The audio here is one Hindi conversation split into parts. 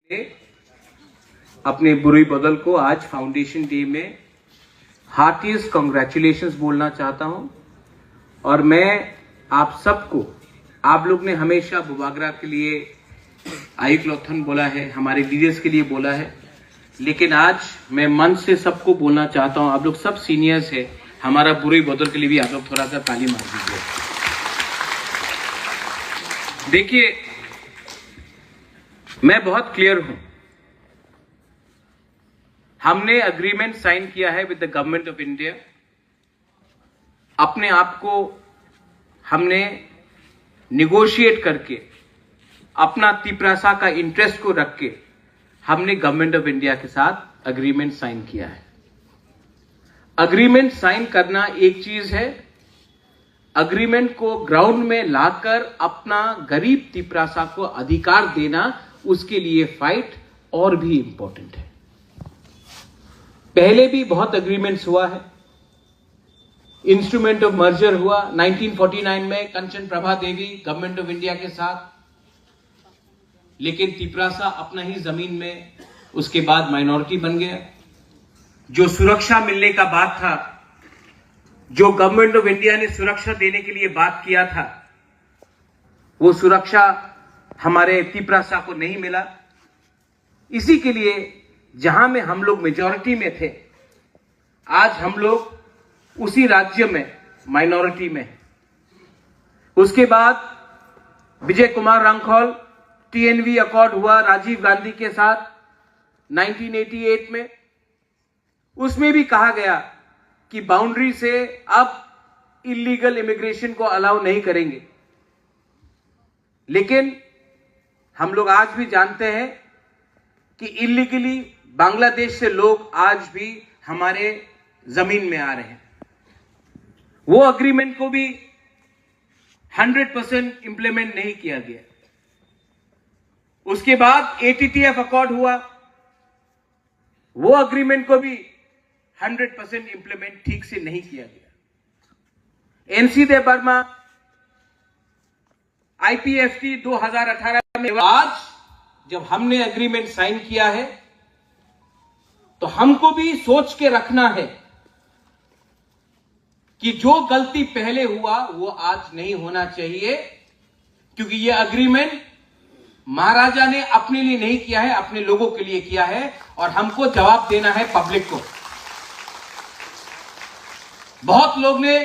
अपने बुरी बदल को आज फाउंडेशन डे में हार्टीएस्ट कॉन्ग्रेचुलेशंस बोलना चाहता हूं। और मैं आप सबको, आप लोग ने हमेशा बुबागरा के लिए आयुक्लोथन बोला है, हमारे लीडर्स के लिए बोला है, लेकिन आज मैं मन से सबको बोलना चाहता हूं। आप लोग सब सीनियर्स है, हमारा बुरी बदल के लिए भी आप लोग थोड़ा सा ताली मार दीजिए। देखिए, मैं बहुत क्लियर हूं, हमने अग्रीमेंट साइन किया है with the government of India. अपने आप को हमने निगोशिएट करके, अपना तिपरासा का इंटरेस्ट को रख के हमने गवर्नमेंट ऑफ इंडिया के साथ अग्रीमेंट साइन किया है। अग्रीमेंट साइन करना एक चीज है, अग्रीमेंट को ग्राउंड में लाकर अपना गरीब तिपरासा को अधिकार देना, उसके लिए फाइट और भी इंपॉर्टेंट है। पहले भी बहुत अग्रीमेंट्स हुआ है, इंस्ट्रूमेंट ऑफ मर्जर हुआ 1949 में कंचन प्रभा देवी गवर्नमेंट ऑफ इंडिया के साथ, लेकिन तिपरासा अपना ही जमीन में उसके बाद माइनॉरिटी बन गया। जो सुरक्षा मिलने का बात था, जो गवर्नमेंट ऑफ इंडिया ने सुरक्षा देने के लिए बात किया था, वो सुरक्षा हमारे तिपरासा को नहीं मिला। इसी के लिए जहां में हम लोग मेजॉरिटी में थे, आज हम लोग उसी राज्य में माइनॉरिटी में। उसके बाद विजय कुमार रांखौल टीएनवी अकॉर्ड हुआ राजीव गांधी के साथ 1988 में। उसमें भी कहा गया कि बाउंड्री से अब इलीगल इमिग्रेशन को अलाउ नहीं करेंगे, लेकिन हम लोग आज भी जानते हैं कि इलीगली बांग्लादेश से लोग आज भी हमारे जमीन में आ रहे हैं। वो अग्रीमेंट को भी 100% इंप्लीमेंट नहीं किया गया। उसके बाद एटीटीएफ अकॉर्ड हुआ, वो अग्रीमेंट को भी 100% इंप्लीमेंट ठीक से नहीं किया गया। एनसीडे बर्मा आईपीएफटी 2018 में, आज जब हमने एग्रीमेंट साइन किया है तो हमको भी सोच के रखना है कि जो गलती पहले हुआ वो आज नहीं होना चाहिए, क्योंकि ये एग्रीमेंट महाराजा ने अपने लिए नहीं किया है, अपने लोगों के लिए किया है, और हमको जवाब देना है पब्लिक को। बहुत लोग ने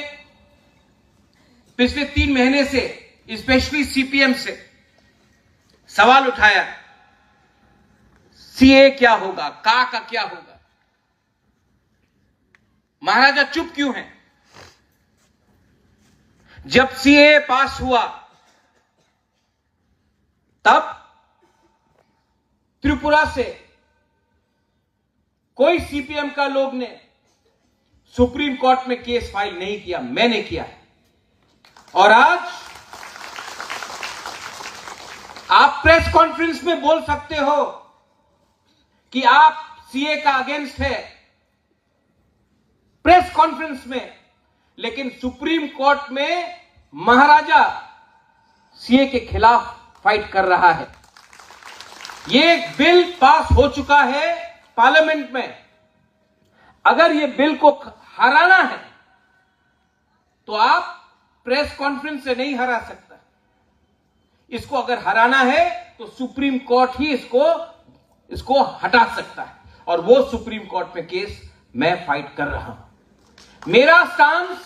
पिछले 3 महीने से, स्पेशली सीपीएम से सवाल उठाया, सीए क्या होगा, का क्या होगा, महाराजा चुप क्यों हैं? जब सीए पास हुआ तब त्रिपुरा से कोई सीपीएम का लोग ने सुप्रीम कोर्ट में केस फाइल नहीं किया, मैंने किया है। और आज आप प्रेस कॉन्फ्रेंस में बोल सकते हो कि आप सीए का अगेंस्ट है, प्रेस कॉन्फ्रेंस में, लेकिन सुप्रीम कोर्ट में महाराजा सीए के खिलाफ फाइट कर रहा है। ये बिल पास हो चुका है पार्लियामेंट में। अगर ये बिल को हराना है तो आप प्रेस कॉन्फ्रेंस से नहीं हरा सकता। इसको अगर हराना है तो सुप्रीम कोर्ट ही इसको हटा सकता है, और वो सुप्रीम कोर्ट में केस मैं फाइट कर रहा हूं। मेरा स्टांस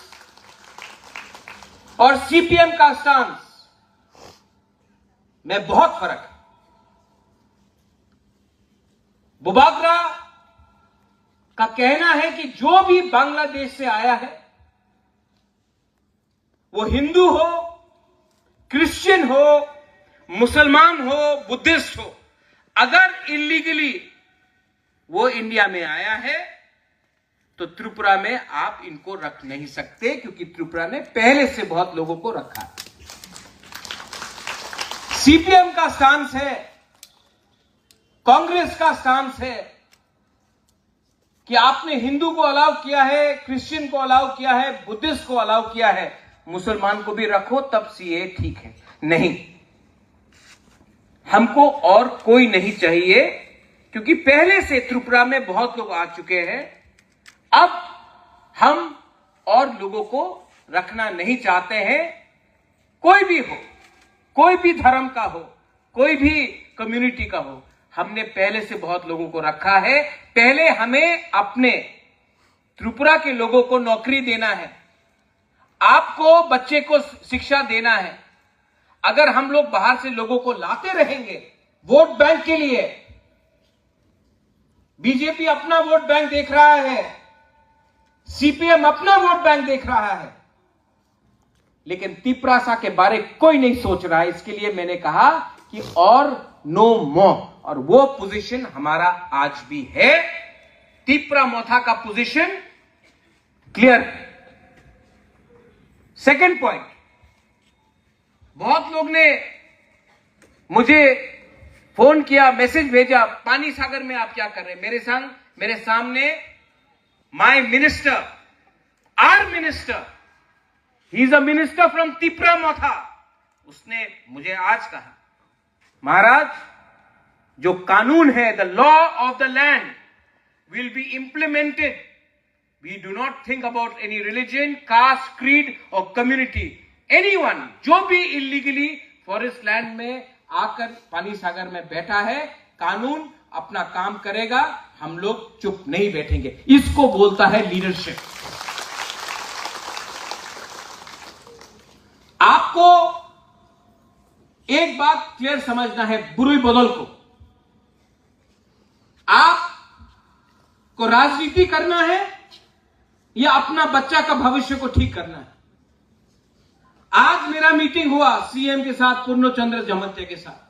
और सीपीएम का स्टांस में बहुत फर्क है। बुबागरा का कहना है कि जो भी बांग्लादेश से आया है, वो हिंदू हो, क्रिश्चियन हो, मुसलमान हो, बुद्धिस्ट हो, अगर इलीगली वो इंडिया में आया है तो त्रिपुरा में आप इनको रख नहीं सकते, क्योंकि त्रिपुरा ने पहले से बहुत लोगों को रखा है। सीपीएम का स्टांस है, कांग्रेस का स्टांस है कि आपने हिंदू को अलाउ किया है, क्रिश्चियन को अलाउ किया है, बुद्धिस्ट को अलाउ किया है, मुसलमान को भी रखो तब सीए ठीक है। नहीं, हमको और कोई नहीं चाहिए, क्योंकि पहले से त्रिपुरा में बहुत लोग आ चुके हैं। अब हम और लोगों को रखना नहीं चाहते हैं। कोई भी हो, कोई भी धर्म का हो, कोई भी कम्युनिटी का हो, हमने पहले से बहुत लोगों को रखा है। पहले हमें अपने त्रिपुरा के लोगों को नौकरी देना है, आपको बच्चे को शिक्षा देना है। अगर हम लोग बाहर से लोगों को लाते रहेंगे वोट बैंक के लिए, बीजेपी अपना वोट बैंक देख रहा है, सीपीएम अपना वोट बैंक देख रहा है, लेकिन तिपरासा के बारे कोई नहीं सोच रहा है। इसके लिए मैंने कहा कि और नो मोर, और वो पोजीशन हमारा आज भी है। तिपरा मोथा का पोजीशन क्लियर है। सेकंड पॉइंट, बहुत लोग ने मुझे फोन किया, मैसेज भेजा, पानी सागर में आप क्या कर रहे हैं। मेरे सामने my minister, our minister, he is a minister from Tipra Motha, उसने मुझे आज कहा, महाराज जो कानून है, the law of the land will be implemented. We do not think about any religion, caste, creed और कम्युनिटी। एनीवन जो भी इलीगली फॉरेस्ट लैंड में आकर पानी सागर में बैठा है, कानून अपना काम करेगा, हम लोग चुप नहीं बैठेंगे। इसको बोलता है लीडरशिप। आपको एक बात क्लियर समझना है, बुरी बदल को, आपको राजनीति करना है या अपना बच्चा का भविष्य को ठीक करना है। आज मेरा मीटिंग हुआ सीएम के साथ, पूर्णचंद्र जमत्या के साथ।